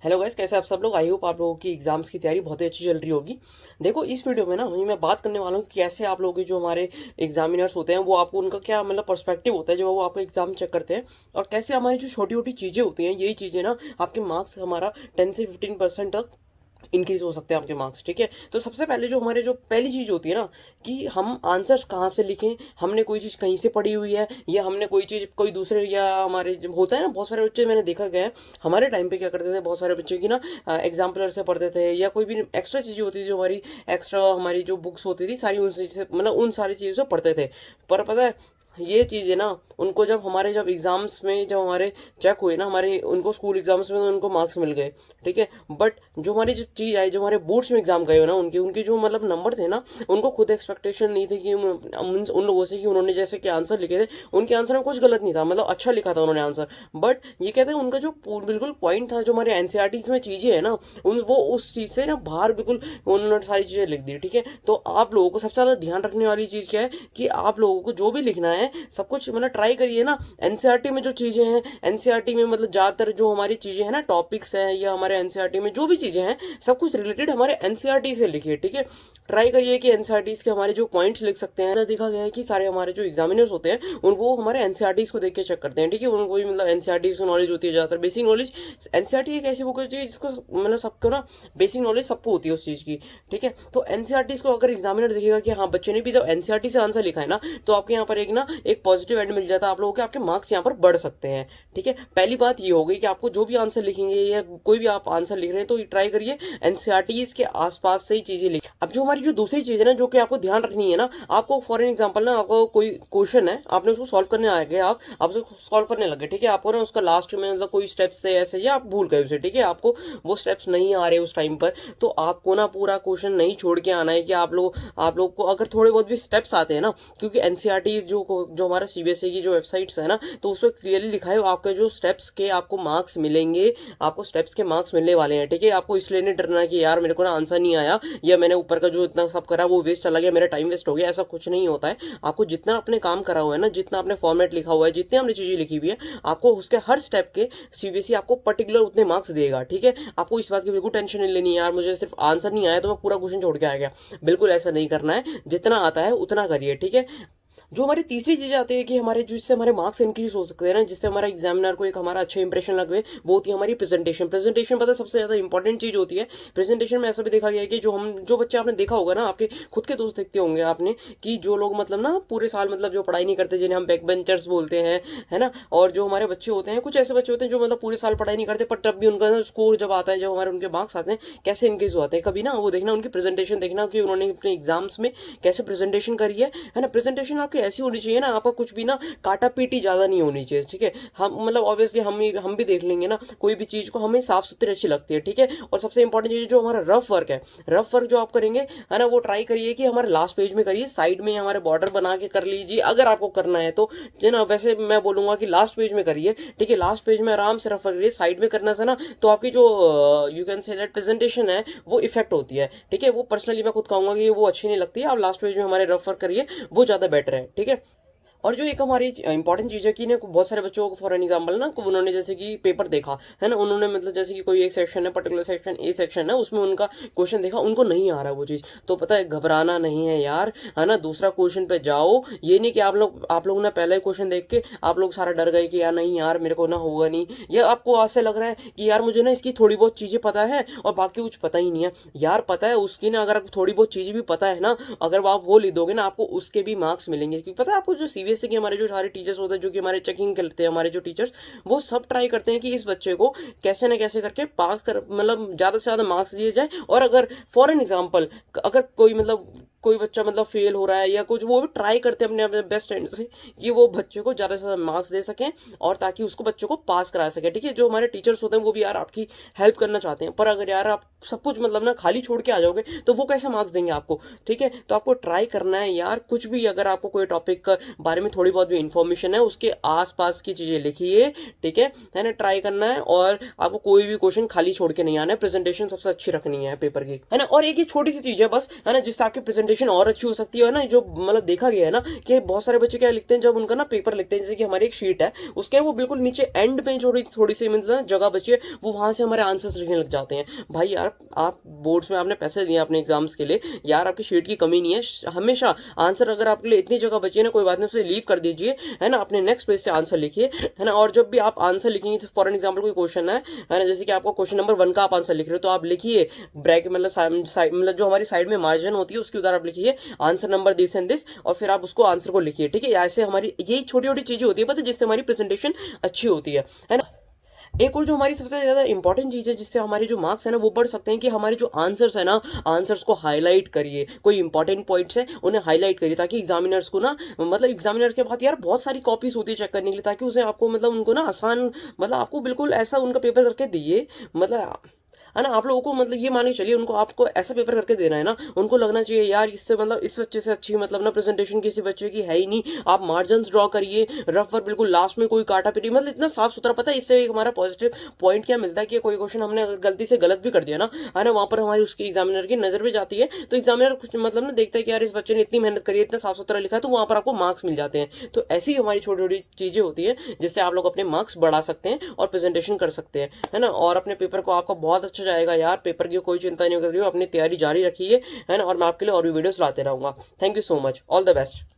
Hello guys, कैसे आप सब लोग। आई होप आप लोगों की एग्जाम्स की तैयारी बहुत ही अच्छी चल रही होगी। देखो, इस वीडियो में ना मैं बात करने वाला हूँ कि कैसे आप लोगों के जो हमारे एग्जामिनर्स होते हैं वो आपको उनका क्या मतलब पर्सपेक्टिव होता है जब वो आपका एग्जाम चेक करते हैं, और कैसे हमारी जो छोटी छोटी चीज़ें होती हैं यही चीज़ें ना आपके मार्क्स हमारा 10 से 15% तक इंक्रीज हो सकते हैं आपके मार्क्स। ठीक है, तो सबसे पहले जो हमारे जो पहली चीज़ होती है ना कि हम आंसर्स कहाँ से लिखें। हमने कोई चीज़ कहीं से पढ़ी हुई है या हमने कोई चीज़ कोई दूसरे, या हमारे जब होता है ना बहुत सारे बच्चे, मैंने देखा गया है हमारे टाइम पे क्या करते थे, बहुत सारे बच्चे की ना एग्जाम्पलर से पढ़ते थे या कोई भी एक्स्ट्रा चीज़ें होती थी जो हमारी एक्स्ट्रा हमारी जो बुक्स होती थी सारी उनसे मतलब उन सारी चीज़ों से पढ़ते थे। पर पता है ये चीज़ है ना, उनको जब एग्जाम्स में जब हमारे चेक हुए ना, हमारे उनको स्कूल एग्जाम्स में तो उनको मार्क्स मिल गए। ठीक है, बट जो हमारी जो चीज़ आई, जो हमारे बोर्ड्स में एग्जाम गए हो ना, उनके उनके जो मतलब नंबर थे ना, उनको खुद एक्सपेक्टेशन नहीं थी कि उन लोगों से कि उन्होंने जैसे कि आंसर लिखे थे, उनके आंसर में कुछ गलत नहीं था, मतलब अच्छा लिखा था उन्होंने आंसर। बट ये कहते हैं उनका जो बिल्कुल पॉइंट था, जो हमारे एनसीईआरटीज में चीज़ें है ना, उन वो उस चीज़ से ना बाहर बिल्कुल उन्होंने सारी चीज़ें लिख दी। ठीक है, तो आप लोगों को सबसे ज़्यादा ध्यान रखने वाली चीज़ क्या है कि आप लोगों को जो भी लिखना है सब कुछ मतलब ट्राई करिए ना। एनसीईआरटी में जो चीज़ें हैं, एनसीईआरटी में मतलब ज़्यादातर जो हमारी चीज़ें हैं ना, टॉपिक्स हैं या हमारे एनसीईआरटी में जो भी चीज़ें हैं सब कुछ रिलेटेड हमारे एनसीईआरटी से लिखिए। ठीक है, ट्राई करिए कि एनसीईआरटी के हमारे जो पॉइंट्स लिख सकते हैं। ऐसा देखा गया है कि सारे हमारे जो एग्जामिनर्स होते हैं उनको हमारे एनसीईआरटी को देख के चेक करते हैं। ठीक है, उनको भी मतलब एनसीईआरटी की नॉलेज होती है ज़्यादातर, बेसिक नॉलेज। एनसीईआरटी एक ऐसी बुक होती है जिसको मतलब सबको ना बेसिक नॉलेज सबको होती है उस चीज़ की। ठीक है, तो एनसीईआरटी को अगर एग्जामिनर देखेगा कि हाँ बच्चे ने भी जब एनसीईआरटी से आंसर लिखा है ना, तो आपके यहाँ पर एक पॉजिटिव एंड मिल जाता है आप लोगों के, आपके मार्क्स यहाँ पर बढ़ सकते हैं। ठीक है, पहली बात ये हो गई कि आपको जो भी आंसर लिखेंगे या कोई भी आप आंसर लिख रहे हैं तो ट्राई करिए एनसीईआरटी के आसपास से ही चीजें लिखें। अब जो हमारी जो दूसरी चीज है ना, जो कि आपको ध्यान रखनी है ना, आपको फॉर एग्जाम्पल ना, आपको कोई क्वेश्चन है, आपने उसको सॉल्व करने आ गए, आप उसको सॉल्व करने लगे। ठीक है, आपको ना उसका लास्ट में मतलब कोई स्टेप्स थे ऐसे या आप भूल गए उसे। ठीक है, आपको वो स्टेप्स नहीं आ रहे उस टाइम पर, तो आपको ना पूरा क्वेश्चन नहीं छोड़ के आना है कि आप लोग को अगर थोड़े बहुत भी स्टेप्स आते हैं ना, क्योंकि एनसीईआरटी जो हमारा सीबीएसई की जो वेबसाइट्स है ना, तो उसमें क्लियरली लिखा है आपके जो स्टेप्स के आपको मार्क्स मिलेंगे, आपको स्टेप्स के मार्क्स मिलने वाले हैं। ठीक है, आपको इसलिए नहीं डरना कि यार मेरे को ना आंसर नहीं आया या मैंने ऊपर का जो इतना सब करा वो वेस्ट चला गया, मेरा टाइम वेस्ट हो गया, ऐसा कुछ नहीं होता है। आपको जितना अपने काम करा हुआ है ना, जितना आपने फॉर्मेट लिखा हुआ है, जितने हमने चीजें लिखी हुई है, आपको उसके हर स्टेप के सीबीएसई आपको पर्टिकुलर उतने मार्क्स देगा। ठीक है, आपको इस बात की बिल्कुल टेंशन नहीं लेनी है यार मुझे सिर्फ आंसर नहीं आया तो मैं पूरा क्वेश्चन छोड़ के आ गया। बिल्कुल ऐसा नहीं करना है, जितना आता है उतना करिए। ठीक है, जो हमारी तीसरी चीज आती है कि हमारे जिससे हमारे मार्क्स इंक्रीज हो सकते हैं ना, जिससे हमारा एग्जामिनर को एक हमारा अच्छा इंप्रेशन लगे, वो होती है हमारी प्रेजेंटेशन। प्रेजेंटेशन पता है सबसे ज्यादा इंपॉर्टेंट चीज होती है। प्रेजेंटेशन में ऐसा भी देखा गया है कि जो बच्चे आपने देखा होगा ना, आपके खुद के दोस्त देखते होंगे आपने, कि जो लोग मतलब ना पूरे साल मतलब जो पढ़ाई नहीं करते, जिन्हें हम बैक बेंचर्स बोलते हैं, है ना, और जो हमारे बच्चे होते हैं, कुछ ऐसे बच्चे होते हैं जो मतलब पूरे साल पढ़ाई नहीं करते, पर तब भी उनका स्कोर जब आता है, जब हमारे उनके मार्क्स आते हैं, कैसे इंक्रीज होते हैं। कभी ना वो देखना उनकी प्रेजेंटेशन देखना कि उन्होंने अपने एग्जाम्स में कैसे प्रेजेंटेशन करी है ना। प्रेजेंटेशन आपकी ऐसी होनी चाहिए ना, आपका कुछ भी ना काटा पीटी ज्यादा नहीं होनी चाहिए। ठीक है, हम मतलब ऑब्वियसली हम भी देख लेंगे ना, कोई भी चीज को हमें साफ सुथरी अच्छी लगती है। ठीक है, और सबसे इंपॉर्टेंट चीज जो हमारा रफ वर्क है, रफ वर्क जो आप करेंगे है ना, वो ट्राई करिए कि हमारे लास्ट पेज में करिए, साइड में हमारे बॉर्डर बना के कर लीजिए अगर आपको करना है तो। है ना, वैसे मैं बोलूंगा कि लास्ट पेज में करिए। ठीक है, लास्ट पेज में आराम से रफ करिए, साइड में करने से ना तो आपकी जो you can say that presentation है वो इफेक्ट होती है। ठीक है, वो पर्सनली मैं खुद कहूंगा कि वो अच्छी नहीं लगती है। आप लास्ट पेज में हमारे रफ वर्क करिए, वो ज्यादा बेटर है। ठीक है, और जो एक हमारी इंपॉर्टेंट चीज़ है कि ना बहुत सारे बच्चों को फॉर एन एग्जाम्पल ना, उन्होंने जैसे कि पेपर देखा है ना, उन्होंने मतलब जैसे कि कोई एक सेक्शन है, पर्टिकुलर सेक्शन ए सेक्शन है, उसमें उनका क्वेश्चन देखा, उनको नहीं आ रहा वो चीज़, तो पता है घबराना नहीं है यार, है ना, दूसरा क्वेश्चन पे जाओ। ये नहीं कि आप लोग ना पहले क्वेश्चन देख के आप लोग सारा डर गए कि यार नहीं यार मेरे को ना होगा नहीं, या आपको आज से लग रहा है कि यार मुझे ना इसकी थोड़ी बहुत चीज़ें पता है और बाकी कुछ पता ही नहीं है। यार पता है उसकी ना, अगर आपको थोड़ी बहुत चीज़ें भी पता है ना, अगर आप वो लिख दोगे ना, आपको उसके भी मार्क्स मिलेंगे। क्योंकि पता है आपको जो सीबीएसई के हमारे जो सारे टीचर्स होते हैं, जो कि हमारे चेकिंग करते हैं, हमारे जो टीचर्स, वो सब ट्राई करते हैं कि इस बच्चे को कैसे ना कैसे करके पास कर, मतलब ज्यादा से ज्यादा मार्क्स दिए जाए। और अगर फॉर एन एग्जाम्पल अगर कोई बच्चा मतलब फेल हो रहा है या कुछ, वो भी ट्राई करते हैं अपने अपने बेस्ट एंड से कि वो बच्चे को ज्यादा से ज्यादा मार्क्स दे सकें और ताकि उसको बच्चे को पास करा सके। ठीक है, जो हमारे टीचर्स होते हैं वो भी यार आपकी हेल्प करना चाहते हैं, पर अगर यार आप सब कुछ मतलब ना खाली छोड़ के आ जाओगे तो वो कैसे मार्क्स देंगे आपको। ठीक है, तो आपको ट्राई करना है यार, कुछ भी अगर आपको कोई टॉपिक के बारे में थोड़ी बहुत भी इंफॉर्मेशन है, उसके आसपास की चीजें लिखिए। ठीक है ना, ट्राई करना है, और आपको कोई भी क्वेश्चन खाली छोड़ के नहीं आना है। प्रेजेंटेशन सबसे अच्छी रखनी है पेपर की, है ना। और एक ही छोटी सी चीज है बस, है ना, जिससे आपकी प्रेजेंटेशन प्रेजेंटेशन और अच्छी हो सकती है ना। जो मतलब देखा गया है ना कि बहुत सारे बच्चे क्या लिखते हैं जब उनका ना पेपर लिखते हैं, जैसे कि हमारी एक शीट है उसके वो बिल्कुल नीचे एंड में थोड़ी थोड़ी सी मतलब जगह बची है, वो वहां से हमारे आंसर्स लिखने लग जाते हैं। भाई यार, आप बोर्ड्स में आपने पैसे दिए अपने एग्जाम्स के लिए, यार आपकी शीट की कमी नहीं है। हमेशा आंसर अगर आपके लिए इतनी जगह बची है ना, कोई बात नहीं, उसे लीव कर दीजिए, है ना। अपने नेक्स्ट पेज से आंसर लिखिए, है ना। और जब भी आप आंसर लिखेंगे, फॉर एन एग्जाम्पल कोई क्वेश्चन है ना, जैसे कि आपको क्वेश्चन नंबर 1 का आप आंसर लिख रहे हो, तो आप लिखिए ब्रैकेट मतलब मतलब जो हमारी साइड में मार्जिन होती है उसके उधर आप लिखिए answer number this and this, और फिर आप उसको आंसर को लिखिए, ठीक है। ऐसे हमारी यही छोटी छोटी चीजें होती है पता है, जिससे हमारी प्रेजेंटेशन अच्छी होती है ना। एक और जो हमारी सबसे ज्यादा इंपॉर्टेंट चीज है जिससे हमारे जो मार्क्स है ना वो बढ़ सकते हैं, कि हमारे जो आंसर्स है ना, आंसर्स को हाईलाइट करिए। कोई इंपॉर्टेंट पॉइंट्स है उन्हें हाईलाइट करिए, ताकि एग्जामिनर्स को ना मतलब एग्जामिनर्स के बाद यार बहुत सारी कॉपीज होती है चेक करने के लिए, ताकि उसे आपको मतलब उनको ना आसान मतलब आपको बिल्कुल ऐसा उनका पेपर करके दिए, मतलब है ना। आप लोगों को मतलब ये मान के चलिए, उनको आपको ऐसा पेपर करके देना है ना, उनको लगना चाहिए यार इससे मतलब इस बच्चे से अच्छी मतलब ना प्रेजेंटेशन किसी बच्चे की है ही नहीं। आप मार्जिन ड्रॉ करिए, रफ वर्क बिल्कुल लास्ट में कोई काटा पीटी मतलब इतना साफ सुथरा। पता है इससे एक हमारा पॉजिटिव पॉइंट क्या मिलता है कि कोई क्वेश्चन हमने अगर गलती से गलत भी कर दिया ना, है ना, वहां पर हमारी उसके एग्जामिनर की नजर भी जाती है, तो एग्जामिनर कुछ मतलब ना देखता है कि यार इस बच्चे ने इतनी मेहनत करी है, इतना साफ सुथरा लिखा है, तो वहां पर आपको मार्क्स मिल जाते हैं। तो ऐसी हमारी छोटी छोटी चीजें होती है जिससे आप लोग अपने मार्क्स बढ़ा सकते हैं और प्रेजेंटेशन कर सकते हैं, है ना। और अपने पेपर को आपका बहुत अच्छा जाएगा यार, पेपर की कोई चिंता नहीं कर रही हो, अपनी तैयारी जारी रखिए, है ना। और मैं आपके लिए और भी वीडियोस लाते रहूंगा। Thank you so much, all the best.